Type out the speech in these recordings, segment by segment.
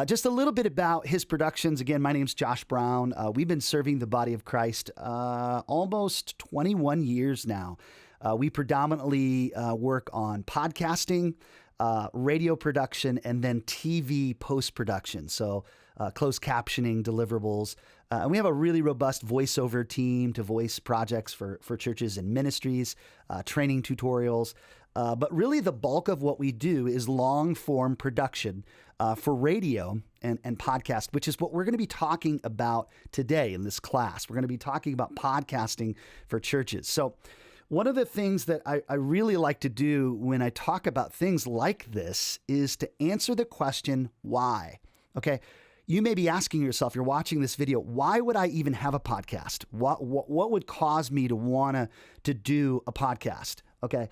Just a little bit about his productions. Again, my name's Josh Brown. We've been serving the body of Christ almost 21 years now. We predominantly work on podcasting, radio production, and then TV post-production. So closed captioning deliverables. And we have a really robust voiceover team to voice projects for churches and ministries, training tutorials. But really the bulk of what we do is long-form production for radio and podcast, which is what we're going to be talking about today in this class. We're going to be talking about podcasting for churches. So one of the things that I really like to do when I talk about things like this is to answer the question, why? Okay. You may be asking yourself, you're watching this video, why would I even have a podcast? What would cause me to want to do a podcast? Okay.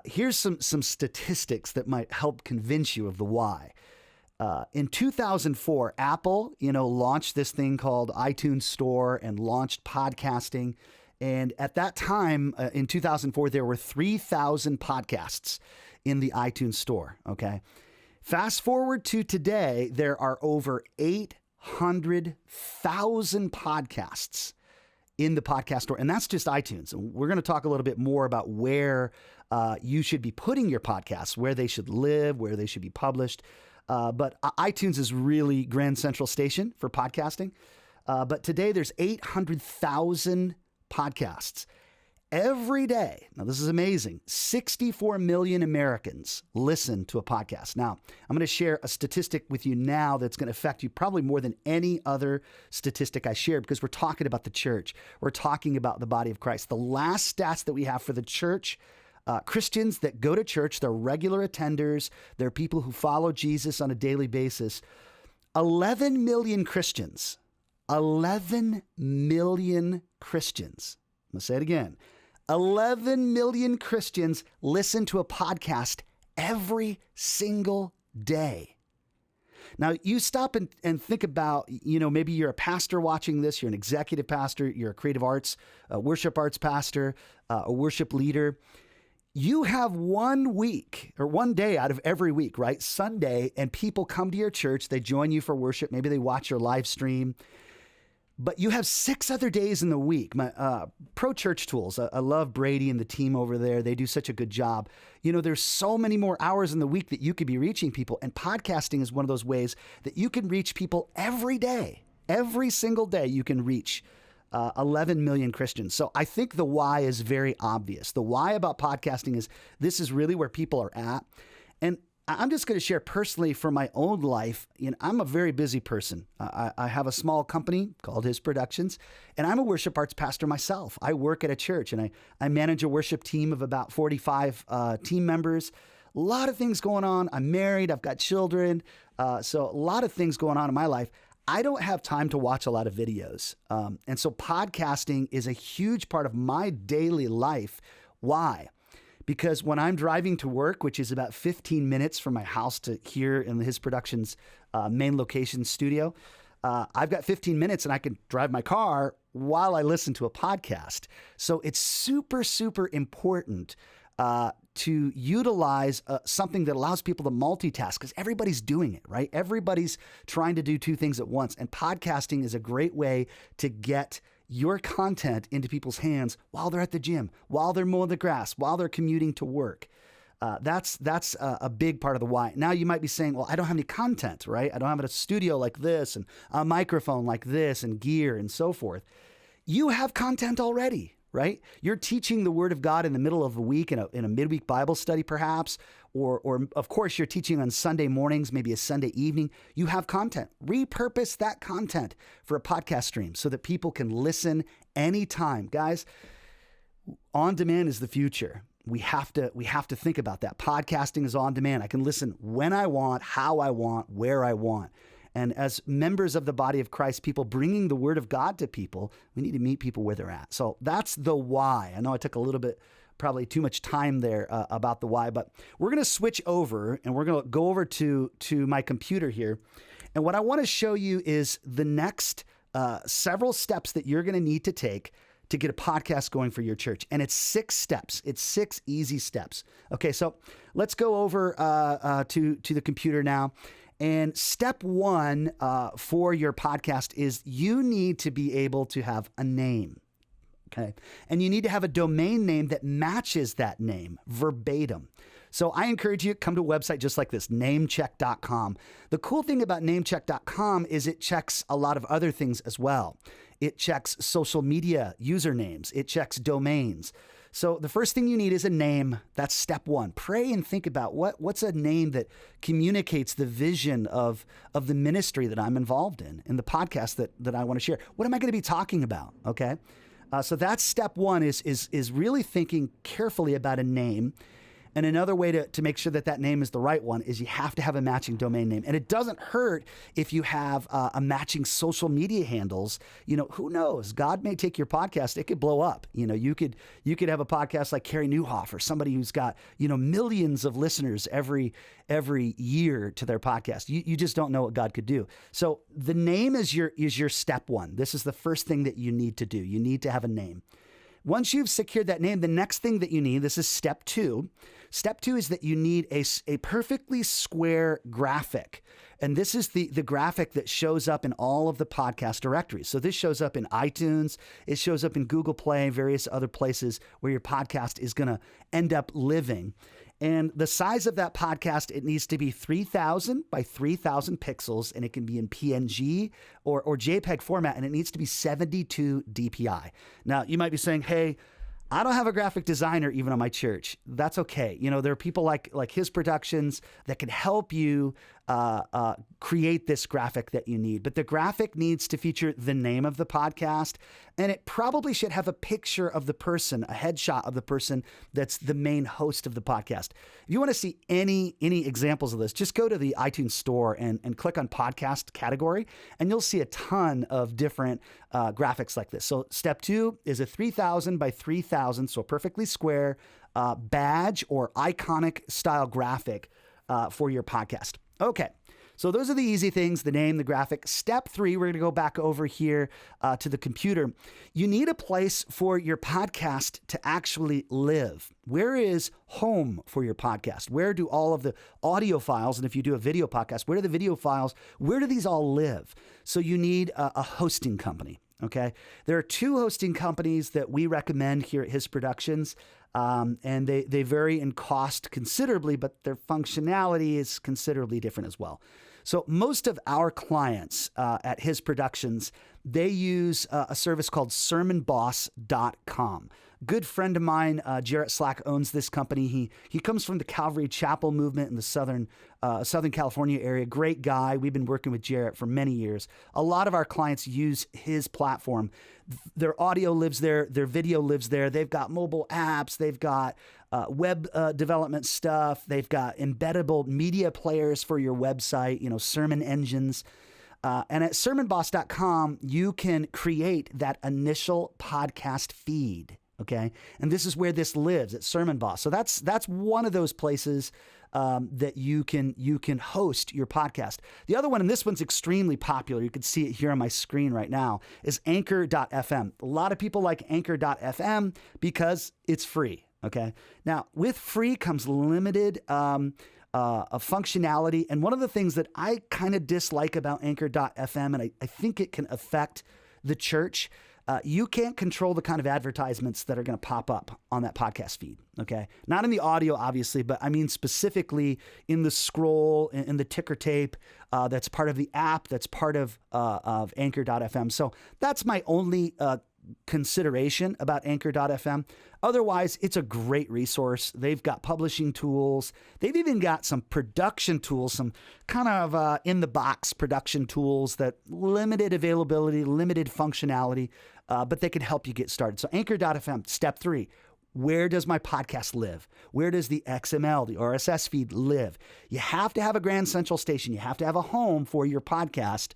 Here's some statistics that might help convince you of the why. In 2004, Apple, launched this thing called iTunes Store and launched podcasting. And at that time, in 2004, there were 3,000 podcasts in the iTunes Store. Okay. Fast forward to today, there are over 800,000 podcasts in the podcast store. And that's just iTunes. And we're going to talk a little bit more about where you should be putting your podcasts, where they should live, where they should be published. But iTunes is really Grand Central Station for podcasting. But today there's 800,000 podcasts. Every day, now this is amazing, 64 million Americans listen to a podcast. Now, I'm going to share a statistic with you now that's going to affect you probably more than any other statistic I shared, because we're talking about the church. We're talking about the body of Christ. The last stats that we have for the church, Christians that go to church, they're regular attenders, they're people who follow Jesus on a daily basis. 11 million Christians, 11 million Christians. I'm going to say it again. 11 million Christians listen to a podcast every single day. Now, you stop and think about, maybe you're a pastor watching this, you're an executive pastor, you're a creative arts, a worship arts pastor, a worship leader. You have 1 week or 1 day out of every week, right? Sunday, and people come to your church, they join you for worship, maybe they watch your live stream. But you have 6 other days in the week. My Pro Church Tools, I love Brady and the team over there. They do such a good job. There's so many more hours in the week that you could be reaching people. And podcasting is one of those ways that you can reach people every day. Every single day you can reach 11 million Christians. So I think the why is very obvious. The why about podcasting is this is really where people are at. And I'm just going to share personally from my own life. I'm a very busy person. I have a small company called His Productions, and I'm a worship arts pastor myself. I work at a church, and I manage a worship team of about 45 team members. A lot of things going on. I'm married. I've got children. So a lot of things going on in my life. I don't have time to watch a lot of videos. And so podcasting is a huge part of my daily life. Why? Because when I'm driving to work, which is about 15 minutes from my house to here in His Productions main location studio, I've got 15 minutes and I can drive my car while I listen to a podcast. So it's super, super important to utilize something that allows people to multitask, because everybody's doing it, right? Everybody's trying to do 2 things at once. And podcasting is a great way to get your content into people's hands while they're at the gym, while they're mowing the grass, while they're commuting to work. That's a big part of the why. Now you might be saying, well, I don't have any content, right? I don't have a studio like this and a microphone like this and gear and so forth. You have content already, right? You're teaching the Word of God in the middle of the week in a midweek Bible study perhaps, or of course you're teaching on Sunday mornings, maybe a Sunday evening. You have content. Repurpose that content for a podcast stream so that people can listen anytime. Guys, on demand is the future. We have to think about that. Podcasting is on demand. I can listen when I want, how I want, where I want. And as members of the body of Christ, people bringing the Word of God to people, we need to meet people where they're at. So that's the why. I know I took a little bit, probably too much time there about the why, but we're going to switch over and we're going to go over to my computer here. And what I want to show you is the next several steps that you're going to need to take to get a podcast going for your church. And it's 6 steps. It's 6 easy steps. Okay, so let's go over to the computer now. And step one for your podcast is you need to be able to have a name. Okay. And you need to have a domain name that matches that name verbatim. So I encourage you to come to a website just like this, namecheck.com. The cool thing about namecheck.com is it checks a lot of other things as well. It checks social media usernames. It checks domains. So the first thing you need is a name. That's step one. Pray and think about what's a name that communicates the vision of the ministry that I'm involved in the podcast that I want to share. What am I going to be talking about? Okay. So that's step one is really thinking carefully about a name. And another way to make sure that name is the right one is you have to have a matching domain name. And it doesn't hurt if you have a matching social media handles. Who knows? God may take your podcast. It could blow up. You could have a podcast like Carey Nieuwhof or somebody who's got, millions of listeners every year to their podcast. You just don't know what God could do. So the name is your step one. This is the first thing that you need to do. You need to have a name. Once you've secured that name, the next thing that you need, this is step two. Step two is that you need a perfectly square graphic. And this is the graphic that shows up in all of the podcast directories. So this shows up in iTunes. It shows up in Google Play, various other places where your podcast is going to end up living. And the size of that podcast, it needs to be 3,000 by 3,000 pixels, and it can be in PNG or JPEG format, and it needs to be 72 DPI. Now, you might be saying, hey, I don't have a graphic designer even on my church. That's okay. There are people like His Productions that can help you create this graphic that you need. But the graphic needs to feature the name of the podcast, and it probably should have a picture of the person, a headshot of the person that's the main host of the podcast. If you want to see any examples of this, just go to the iTunes store and click on podcast category, and you'll see a ton of different graphics like this. So step two is a 3,000 by 3,000, so perfectly square badge or iconic style graphic for your podcast. Okay, so those are the easy things, the name, the graphic. Step three, we're going to go back over here to the computer. You need a place for your podcast to actually live. Where is home for your podcast? Where do all of the audio files, and if you do a video podcast, where do the video files, where do these all live? So you need a hosting company. Okay. There are two hosting companies that we recommend here at His Productions. And they vary in cost considerably, but their functionality is considerably different as well. So most of our clients at His Productions, they use a service called sermonboss.com. Good friend of mine, Jarrett Slack, owns this company. He comes from the Calvary Chapel movement in the Southern California area. Great guy. We've been working with Jarrett for many years. A lot of our clients use his platform. Their audio lives there. Their video lives there. They've got mobile apps. They've got web development stuff. They've got embeddable media players for your website, sermon engines. And at sermonboss.com, you can create that initial podcast feed. Okay. And this is where this lives at Sermon Boss. So that's one of those places that you can host your podcast. The other one, and this one's extremely popular, you can see it here on my screen right now, is anchor.fm. A lot of people like anchor.fm because it's free. Okay. Now, with free comes limited functionality. And one of the things that I kind of dislike about anchor.fm, and I think it can affect the church, you can't control the kind of advertisements that are going to pop up on that podcast feed, okay? Not in the audio, obviously, but I mean specifically in the scroll, in the ticker tape that's part of the app, that's part of Anchor.fm. So that's my only consideration about Anchor.fm. Otherwise, it's a great resource. They've got publishing tools. They've even got some production tools, some kind of in-the-box production tools that limited availability, limited functionality, but they can help you get started. So Anchor.fm, step 3. Where does my podcast live? Where does the XML, the RSS feed live? You have to have a Grand Central station. You have to have a home for your podcast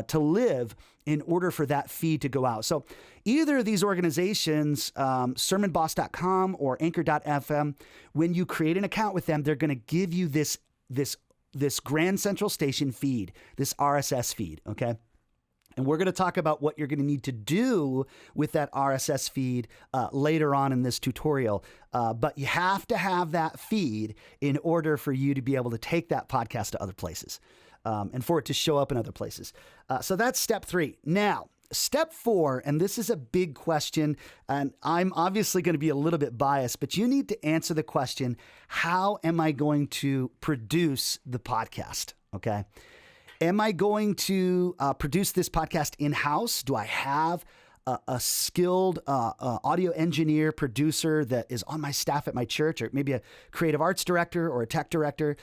to live in order for that feed to go out. So either of these organizations, sermonboss.com or anchor.fm, when you create an account with them, they're going to give you this Grand Central station feed, this RSS feed, okay? And we're going to talk about what you're going to need to do with that RSS feed later on in this tutorial. But you have to have that feed in order for you to be able to take that podcast to other places. and for it to show up in other places. So that's step 3. Now, step 4, and this is a big question, and I'm obviously going to be a little bit biased, but you need to answer the question, how am I going to produce the podcast? Okay. Am I going to produce this podcast in-house? Do I have a skilled audio engineer, producer that is on my staff at my church, or maybe a creative arts director or a tech director?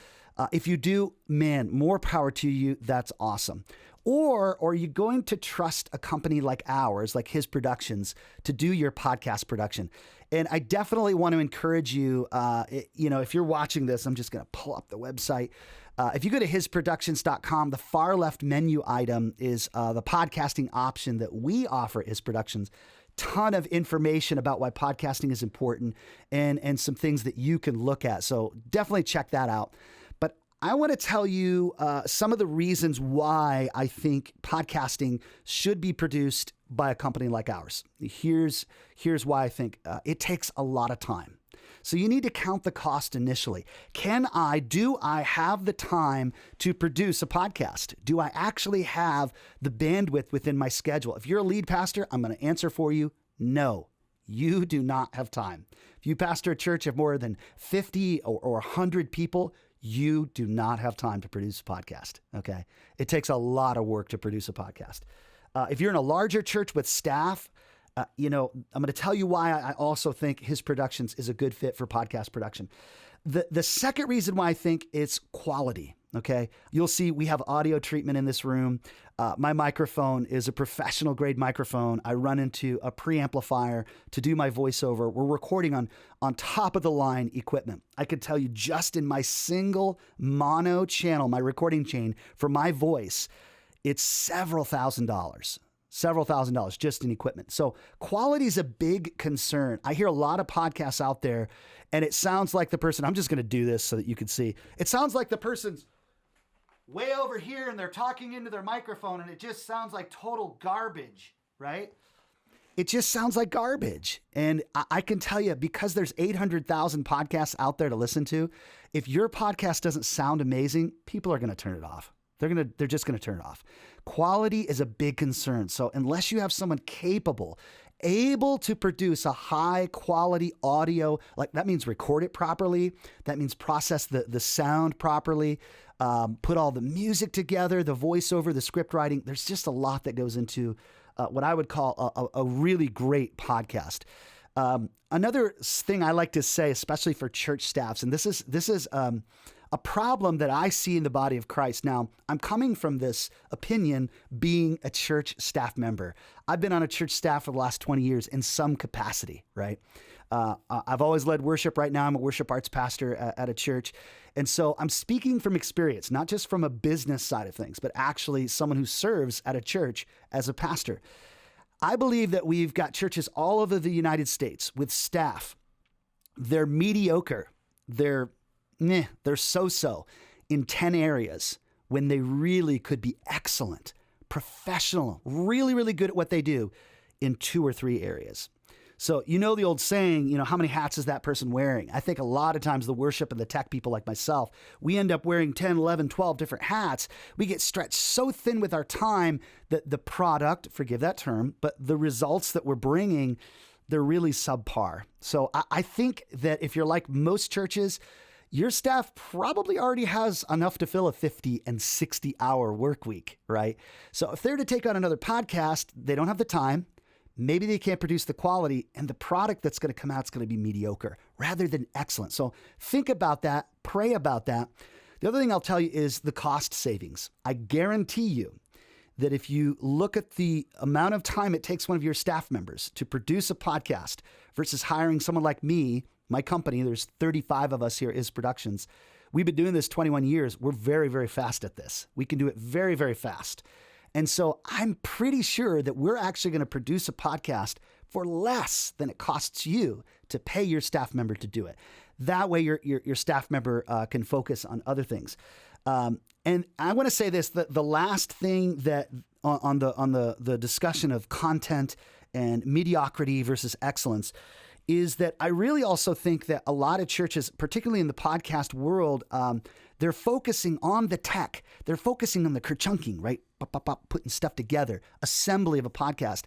If you do, man, more power to you. That's awesome. Or are you going to trust a company like ours, like His Productions, to do your podcast production? And I definitely want to encourage you, if you're watching this, I'm just going to pull up the website. If you go to hisproductions.com, the far left menu item is the podcasting option that we offer at His Productions. Ton of information about why podcasting is important and some things that you can look at. So definitely check that out. But I want to tell you some of the reasons why I think podcasting should be produced by a company like ours. Here's why I think it takes a lot of time. So you need to count the cost initially. Do I have the time to produce a podcast? Do I actually have the bandwidth within my schedule? If you're a lead pastor, I'm going to answer for you. No, you do not have time. If you pastor a church of more than 50 or 100 people, you do not have time to produce a podcast. Okay. It takes a lot of work to produce a podcast. If you're in a larger church with staff, I'm going to tell you why I also think His Productions is a good fit for podcast production. The second reason why I think it's quality. Okay. You'll see we have audio treatment in this room. My microphone is a professional grade microphone. I run into a preamplifier to do my voiceover. We're recording on top of the line equipment. I could tell you just in my single mono channel, my recording chain for my voice, it's several thousand dollars just in equipment. So quality is a big concern. I hear a lot of podcasts out there and it sounds like the person, I'm just going to do this so that you can see. It sounds like the person's way over here and they're talking into their microphone and it just sounds like total garbage, right? It just sounds like garbage. And I can tell you, because there's 800,000 podcasts out there to listen to, if your podcast doesn't sound amazing, people are going to turn it off. They're just going to turn it off. Quality is a big concern. So unless you have someone capable, able to produce a high quality audio, like that means record it properly. That means process the sound properly, put all the music together, the voiceover, the script writing. There's just a lot that goes into what I would call a really great podcast. Another thing I like to say, especially for church staffs, and this is a problem that I see in the body of Christ. Now, I'm coming from this opinion being a church staff member. I've been on a church staff for the last 20 years in some capacity, right? I've always led worship. Right now, I'm a worship arts pastor at a church. And so I'm speaking from experience, not just from a business side of things, but actually someone who serves at a church as a pastor. I believe that we've got churches all over the United States with staff. They're mediocre. They're so-so in 10 areas when they really could be excellent, professional, really, really good at what they do in 2 or 3 areas. So you know the old saying, how many hats is that person wearing? I think a lot of times the worship and the tech people like myself, we end up wearing 10, 11, 12 different hats. We get stretched so thin with our time that the product, forgive that term, but the results that we're bringing, they're really subpar. So I think that if you're like most churches, your staff probably already has enough to fill a 50 and 60 hour work week, right? So if they're to take on another podcast, they don't have the time. Maybe they can't produce the quality, and the product that's going to come out is going to be mediocre rather than excellent. So think about that, pray about that. The other thing I'll tell you is the cost savings. I guarantee you that if you look at the amount of time it takes one of your staff members to produce a podcast versus hiring someone like me, my company, there's 35 of us here at His Productions. We've been doing this 21 years. We're very, very fast at this. We can do it very, very fast. And so I'm pretty sure that we're actually going to produce a podcast for less than it costs you to pay your staff member to do it. That way your staff member can focus on other things. And I want to say this, the last thing that on the discussion of content and mediocrity versus excellence is that I really also think that a lot of churches, particularly in the podcast world, They're focusing on the tech. They're focusing on the kerchunking, right? Putting stuff together, assembly of a podcast.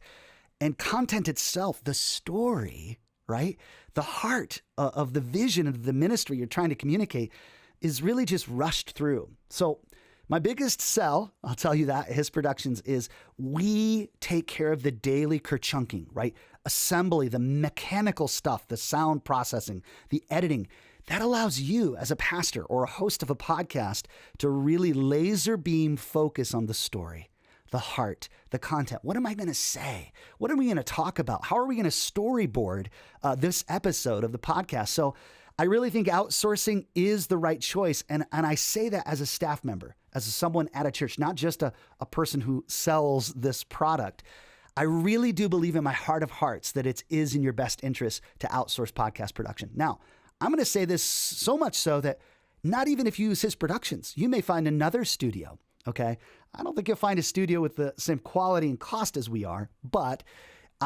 And content itself, the story, right? The heart of the vision of the ministry you're trying to communicate is really just rushed through. So my biggest sell, I'll tell you that, His Productions, is we take care of the daily kerchunking, right? Assembly, the mechanical stuff, the sound processing, the editing. That allows you as a pastor or a host of a podcast to really laser beam focus on the story, the heart, the content. What am I going to say? What are we going to talk about? How are we going to storyboard this episode of the podcast? So I really think outsourcing is the right choice. And I say that as a staff member, as someone at a church, not just a person who sells this product. I really do believe in my heart of hearts that it is in your best interest to outsource podcast production. Now, I'm going to say this so much so that not even if you use His Productions, you may find another studio, okay? I don't think you'll find a studio with the same quality and cost as we are, but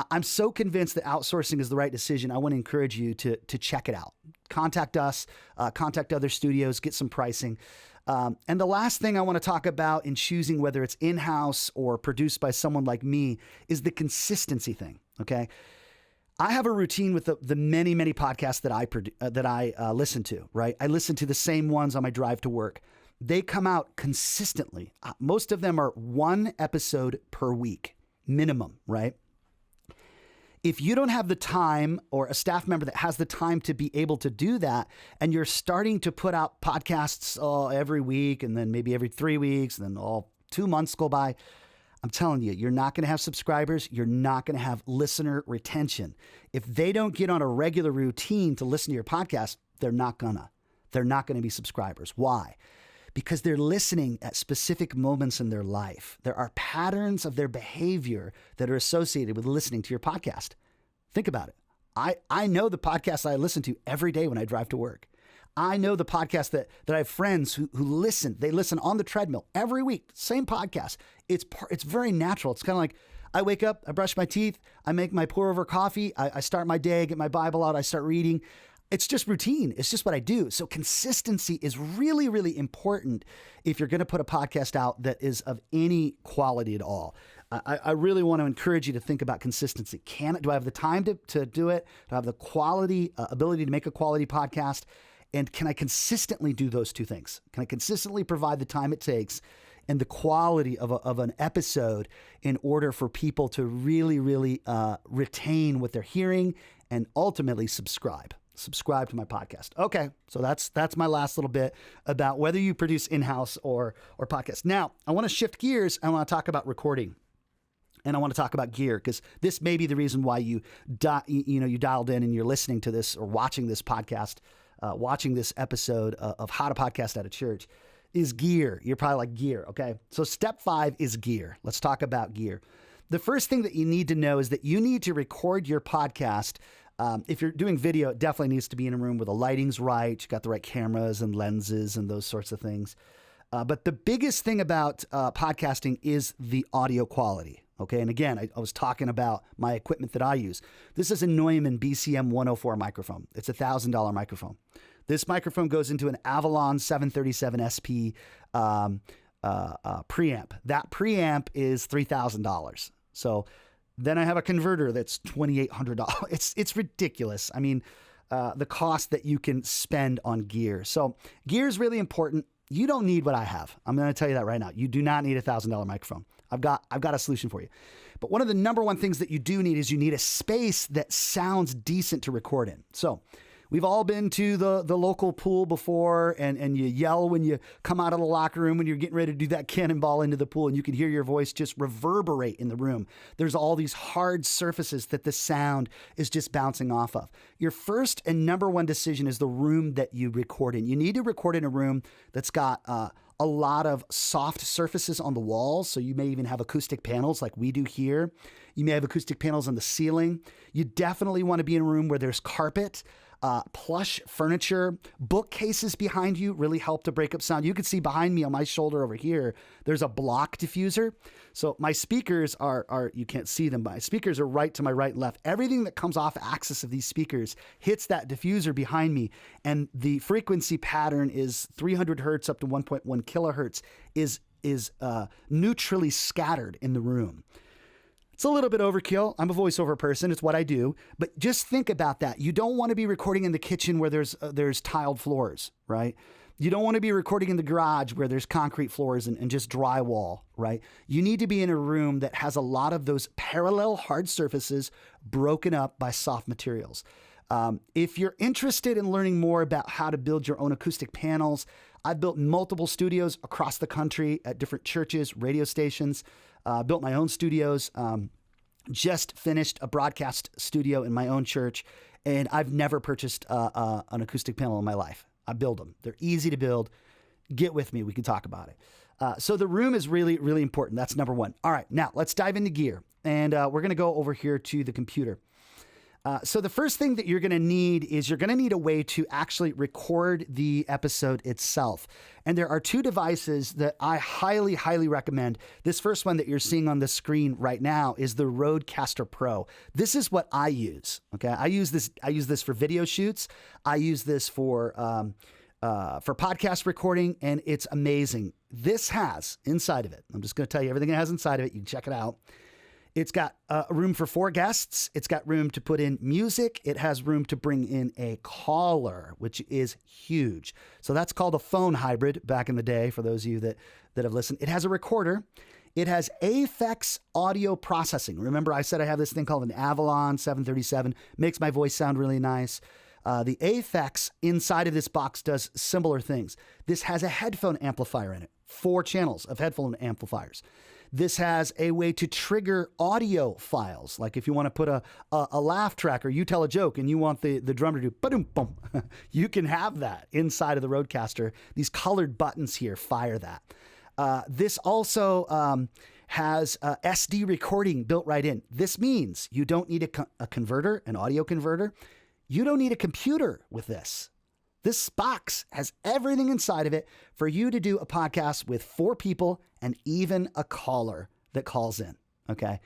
I'm so convinced that outsourcing is the right decision. I want to encourage you to check it out. Contact us, contact other studios, get some pricing. And the last thing I want to talk about in choosing whether it's in-house or produced by someone like me is the consistency thing, okay? I have a routine with the many, many podcasts that I listen to, right? I listen to the same ones on my drive to work. They come out consistently. Most of them are one episode per week, minimum, right? If you don't have the time, or a staff member that has the time to be able to do that, and you're starting to put out podcasts every week and then maybe every 3 weeks and then all 2 months go by, I'm telling you, you're not going to have subscribers. You're not going to have listener retention. If they don't get on a regular routine to listen to your podcast, they're not going to be subscribers. Why? Because they're listening at specific moments in their life. There are patterns of their behavior that are associated with listening to your podcast. Think about it. I know the podcasts I listen to every day when I drive to work. I know the podcast that I have friends who listen. They listen on the treadmill every week, same podcast. It's very natural. It's kind of like I wake up, I brush my teeth, I make my pour over coffee, I start my day, I get my Bible out, I start reading. It's just routine. It's just what I do. So consistency is really, really important if you're going to put a podcast out that is of any quality at all. I really want to encourage you to think about consistency. Do I have the time to do it? Do I have the quality, ability to make a quality podcast? And can I consistently do those two things? Can I consistently provide the time it takes and the quality of an episode in order for people to really, really retain what they're hearing and ultimately subscribe to my podcast? Okay, so that's my last little bit about whether you produce in-house or podcast. Now, I want to shift gears. I want to talk about recording. And I want to talk about gear, because this may be the reason why you dialed in and you're listening to this or watching this podcast, watching this episode of How to Podcast at a Church, is gear. You're probably like, gear, okay? So step 5 is gear. Let's talk about gear. The first thing that you need to know is that you need to record your podcast. If you're doing video, it definitely needs to be in a room where the lighting's right, you got the right cameras and lenses and those sorts of things. But the biggest thing about podcasting is the audio quality. Okay, and again, I was talking about my equipment that I use. This is a Neumann BCM 104 microphone. It's a $1,000 microphone. This microphone goes into an Avalon 737 SP preamp. That preamp is $3,000. So then I have a converter that's $2,800. It's ridiculous. I mean, the cost that you can spend on gear. So gear is really important. You don't need what I have. I'm going to tell you that right now. You do not need a $1,000 microphone. I've got a solution for you. But one of the number one things that you do need is you need a space that sounds decent to record in. So we've all been to the local pool before, and you yell when you come out of the locker room when you're getting ready to do that cannonball into the pool, and you can hear your voice just reverberate in the room. There's all these hard surfaces that the sound is just bouncing off of. Your first and number one decision is the room that you record in. You need to record in a room that's got a lot of soft surfaces on the walls. So you may even have acoustic panels like we do here. You may have acoustic panels on the ceiling. You definitely want to be in a room where there's carpet. plush furniture, bookcases behind you really help to break up sound. You can see behind me on my shoulder over here, there's a block diffuser. So my speakers are you can't see them, but my speakers are right to my right and left. Everything that comes off axis of these speakers hits that diffuser behind me. And the frequency pattern is 300 hertz up to 1.1 kilohertz is neutrally scattered in the room. It's a little bit overkill. I'm a voiceover person. It's what I do. But just think about that. You don't want to be recording in the kitchen where there's tiled floors, right? You don't want to be recording in the garage where there's concrete floors and just drywall, right? You need to be in a room that has a lot of those parallel hard surfaces broken up by soft materials. If you're interested in learning more about how to build your own acoustic panels, I've built multiple studios across the country at different churches, radio stations, built my own studios, just finished a broadcast studio in my own church, and I've never purchased an acoustic panel in my life. I build them. They're easy to build. Get with me. We can talk about it. So the room is really, really important. That's number one. All right, now let's dive into gear, and we're going to go over here to the computer. So the first thing that you're going to need is you're going to need a way to actually record the episode itself. And there are two devices that I highly, highly recommend. This first one that you're seeing on the screen right now is the Rodecaster Pro. This is what I use. Okay, I use this for video shoots. I use this for podcast recording, and it's amazing. This has inside of it, I'm just going to tell you everything it has inside of it. You can check it out. It's got room for 4 guests. It's got room to put in music. It has room to bring in a caller, which is huge. So that's called a phone hybrid back in the day for those of you that have listened. It has a recorder. It has Aphex audio processing. Remember I said I have this thing called an Avalon 737. Makes my voice sound really nice. The Aphex inside of this box does similar things. This has a headphone amplifier in it. 4 channels of headphone amplifiers. This has a way to trigger audio files. Like if you want to put a laugh track or you tell a joke and you want the drummer to do ba-dum bum, you can have that inside of the Rodecaster. These colored buttons here fire that. This also has SD recording built right in. This means you don't need a converter, an audio converter. You don't need a computer with this. This box has everything inside of it for you to do a podcast with 4 people and even a caller that calls in, okay?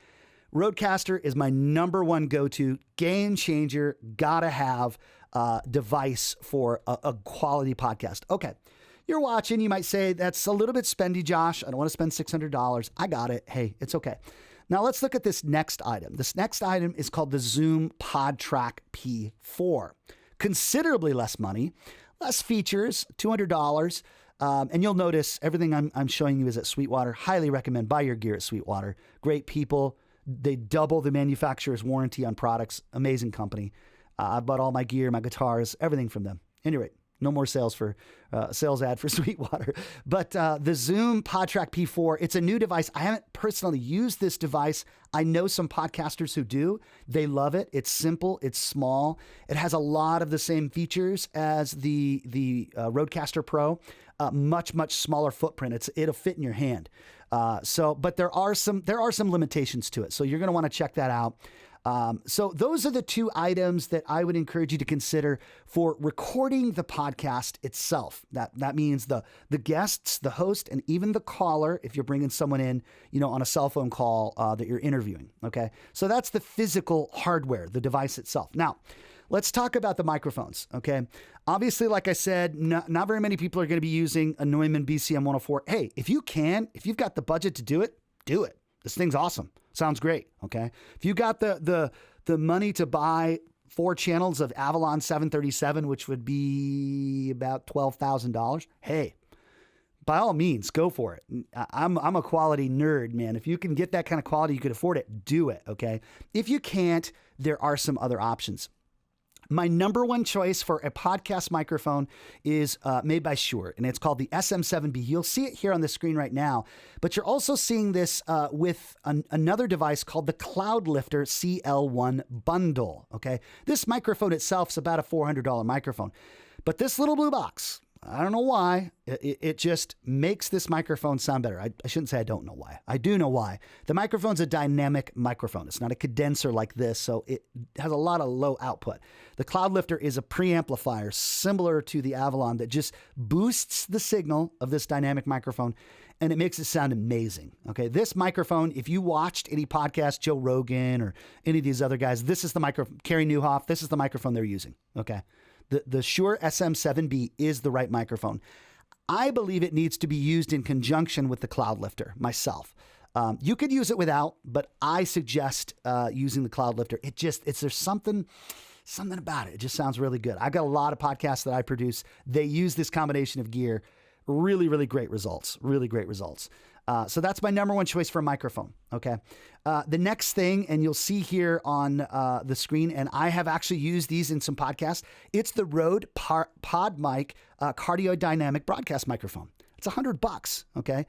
Rodecaster is my number one go-to, game changer, gotta have device for a quality podcast. Okay, you're watching, you might say, that's a little bit spendy, Josh. I don't want to spend $600. I got it. Hey, it's okay. Now let's look at this next item. This next item is called the Zoom PodTrack P4. Considerably less money, less features, $200. And you'll notice everything I'm showing you is at Sweetwater. Highly recommend buy your gear at Sweetwater. Great people. They double the manufacturer's warranty on products. Amazing company. I bought all my gear, my guitars, everything from them. Anyway, no more sales ad for Sweetwater. But the Zoom PodTrack P4, it's a new device. I haven't personally used this device. I know some podcasters who do. They love it. It's simple. It's small. It has a lot of the same features as the Rodecaster Pro. Much smaller footprint. It'll fit in your hand. But there are some limitations to it. So you're going to want to check that out. So those are the 2 items that I would encourage you to consider for recording the podcast itself. That means the guests, the host, and even the caller, if you're bringing someone in, on a cell phone call that you're interviewing. Okay. So that's the physical hardware, the device itself. Now, let's talk about the microphones. Okay. Obviously, like I said, not very many people are going to be using a Neumann BCM 104. Hey, if you've got the budget to do it, do it. This thing's awesome. Sounds great. Okay. If you got the money to buy 4 channels of Avalon 737, which would be about $12,000, hey, by all means, go for it. I'm a quality nerd, man. If you can get that kind of quality, you can afford it, do it. Okay. If you can't, there are some other options. My number one choice for a podcast microphone is made by Shure, and it's called the SM7B. You'll see it here on the screen right now, but you're also seeing this with another device called the Cloudlifter CL1 bundle, okay? This microphone itself is about a $400 microphone, but this little blue box I don't know why. It just makes this microphone sound better. I shouldn't say I don't know why. I do know why. The microphone's a dynamic microphone. It's not a condenser like this, so it has a lot of low output. The Cloud Lifter is a preamplifier similar to the Avalon that just boosts the signal of this dynamic microphone, and it makes it sound amazing. Okay, this microphone, if you watched any podcast, Joe Rogan or any of these other guys, this is the microphone, Carey Nieuwhof, this is the microphone they're using. Okay. The Shure SM7B is the right microphone. I believe it needs to be used in conjunction with the Cloud Lifter myself. You could use it without, but I suggest using the Cloud Lifter. There's something about it. It just sounds really good. I've got a lot of podcasts that I produce. They use this combination of gear. Really, really great results. Really great results. So that's my number one choice for a microphone. Okay. The next thing, and you'll see here on the screen, and I have actually used these in some podcasts. It's the Rode PodMic cardiodynamic broadcast microphone. It's $100. Okay.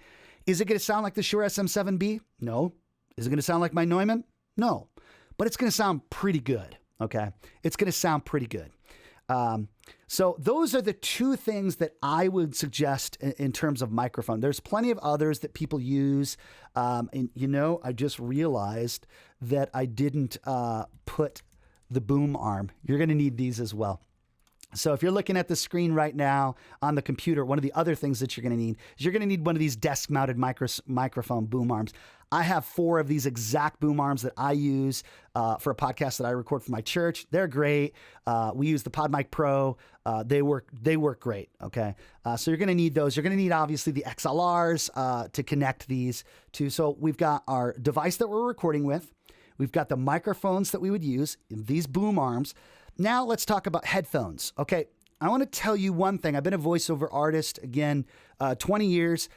Is it going to sound like the Shure SM7B? No. Is it going to sound like my Neumann? No. But it's going to sound pretty good. Okay. It's going to sound pretty good. So those are the two things that I would suggest in terms of microphone. There's plenty of others that people use. And I just realized that I didn't put the boom arm. You're going to need these as well. So if you're looking at the screen right now on the computer, one of the other things that you're going to need is you're going to need one of these desk-mounted microphone boom arms. I have 4 of these exact boom arms that I use for a podcast that I record for my church. They're great. We use the PodMic Pro. They work great. Okay. So you're going to need those. You're going to need obviously the XLRs to connect these to. So we've got our device that we're recording with. We've got the microphones that we would use, these boom arms. Now let's talk about headphones. Okay, I want to tell you one thing. I've been a voiceover artist, again, 20 years.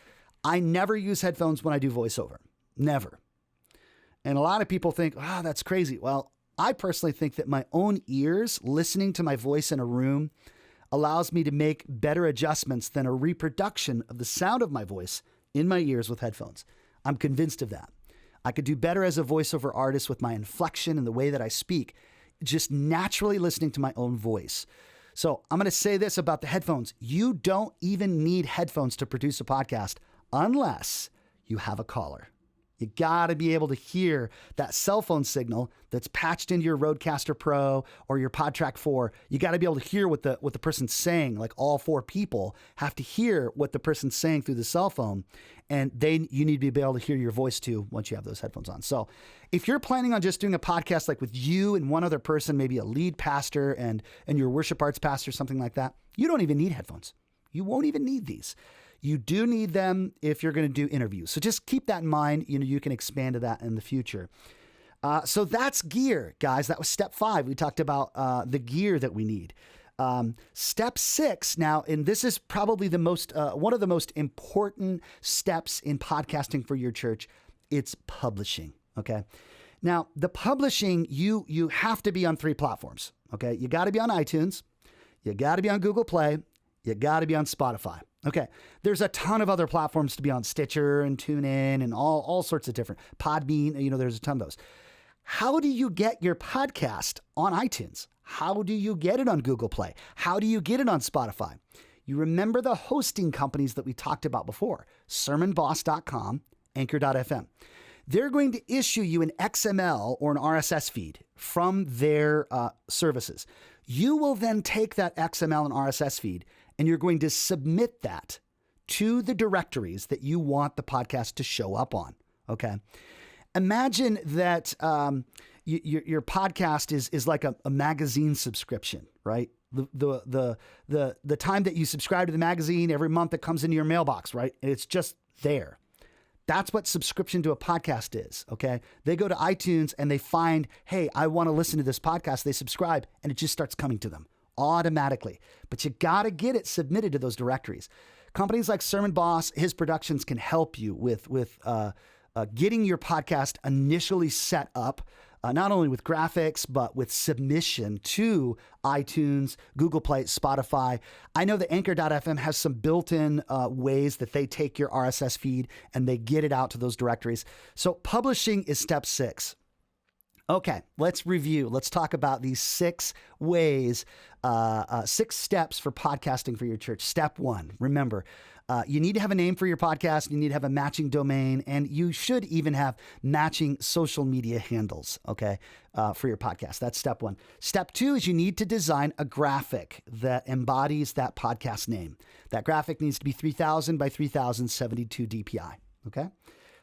I never use headphones when I do voiceover. Never. And a lot of people think, that's crazy. Well, I personally think that my own ears, listening to my voice in a room, allows me to make better adjustments than a reproduction of the sound of my voice in my ears with headphones. I'm convinced of that. I could do better as a voiceover artist with my inflection and the way that I speak, just naturally listening to my own voice. So I'm going to say this about the headphones. You don't even need headphones to produce a podcast unless you have a collar. You got to be able to hear that cell phone signal that's patched into your Rodecaster Pro or your PodTrack 4. You got to be able to hear what the person's saying. Like all 4 people have to hear what the person's saying through the cell phone, and you need to be able to hear your voice too once you have those headphones on. So if you're planning on just doing a podcast like with you and one other person, maybe a lead pastor and your worship arts pastor, something like that, you don't even need headphones. You won't even need these. You do need them if you're going to do interviews. So just keep that in mind. You can expand to that in the future. So that's gear, guys. That was step 5. We talked about the gear that we need. Step 6 now, and this is probably the most one of the most important steps in podcasting for your church. It's publishing. Okay. Now the publishing, you have to be on 3 platforms. Okay. You got to be on iTunes. You got to be on Google Play. You got to be on Spotify. Okay. There's a ton of other platforms to be on, Stitcher and TuneIn and all sorts of different Podbean. There's a ton of those. How do you get your podcast on iTunes? How do you get it on Google Play? How do you get it on Spotify? You remember the hosting companies that we talked about before, sermonboss.com, anchor.fm. They're going to issue you an XML or an RSS feed from their services. You will then take that XML and RSS feed and you're going to submit that to the directories that you want the podcast to show up on. Okay. Imagine that your podcast is like a magazine subscription, right? The time that you subscribe to the magazine every month, it comes into your mailbox, right? It's just there. That's what subscription to a podcast is, okay? They go to iTunes and they find, hey, I want to listen to this podcast. They subscribe and it just starts coming to them automatically. But you got to get it submitted to those directories. Companies like Sermon Boss, his productions can help you with getting your podcast initially set up, not only with graphics, but with submission to iTunes, Google Play, Spotify. I know that Anchor.fm has some built-in ways that they take your RSS feed and they get it out to those directories. So publishing is step 6. Okay, let's review. Let's talk about these 6 ways, 6 steps for podcasting for your church. Step 1, remember, you need to have a name for your podcast. You need to have a matching domain, and you should even have matching social media handles, okay, for your podcast. That's step 1. Step 2 is you need to design a graphic that embodies that podcast name. That graphic needs to be 3000 by 3072 DPI, okay?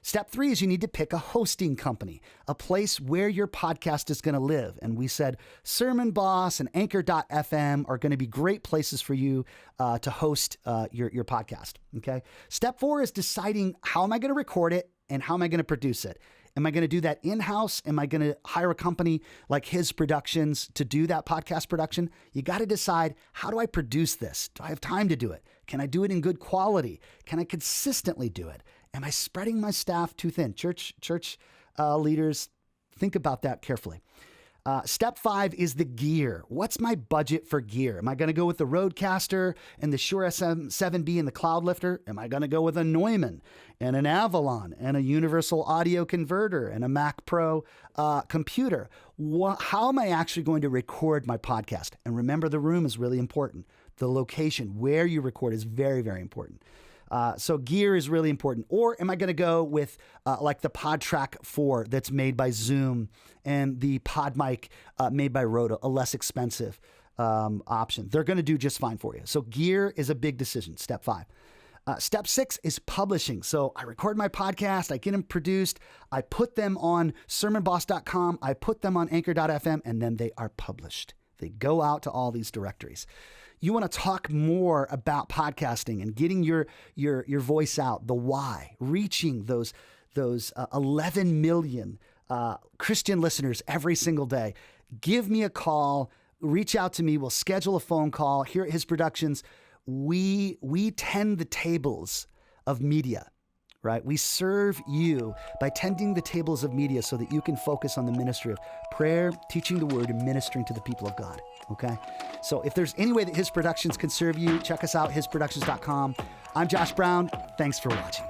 Step 3 is you need to pick a hosting company, a place where your podcast is going to live. And we said Sermon Boss and Anchor.fm are going to be great places for you to host your podcast. Okay. Step 4 is deciding how am I going to record it and how am I going to produce it? Am I going to do that in-house? Am I going to hire a company like His Productions to do that podcast production? You got to decide, how do I produce this? Do I have time to do it? Can I do it in good quality? Can I consistently do it? Am I spreading my staff too thin? Church leaders, think about that carefully. Step 5 is the gear. What's my budget for gear? Am I going to go with the Rodecaster and the Shure SM7B and the Cloud Lifter? Am I going to go with a Neumann and an Avalon and a universal audio converter and a Mac Pro computer? How am I actually going to record my podcast? And remember, the room is really important. The location where you record is very, very important. So gear is really important. Or am I going to go with like the PodTrack 4 that's made by Zoom and the PodMic made by Rode, a less expensive option? They're going to do just fine for you. So gear is a big decision, step 5. Step 6 is publishing. So I record my podcast, I get them produced, I put them on sermonboss.com, I put them on anchor.fm, and then they are published. They go out to all these directories. You want to talk more about podcasting and getting your voice out, the why, reaching those 11 million Christian listeners every single day. Give me a call, reach out to me. We'll schedule a phone call. Here at His Productions, we tend the tables of media, right? We serve you by tending the tables of media so that you can focus on the ministry of prayer, teaching the word, and ministering to the people of God. Okay. So if there's any way that His Productions can serve you, check us out, hisproductions.com. I'm Josh Brown. Thanks for watching.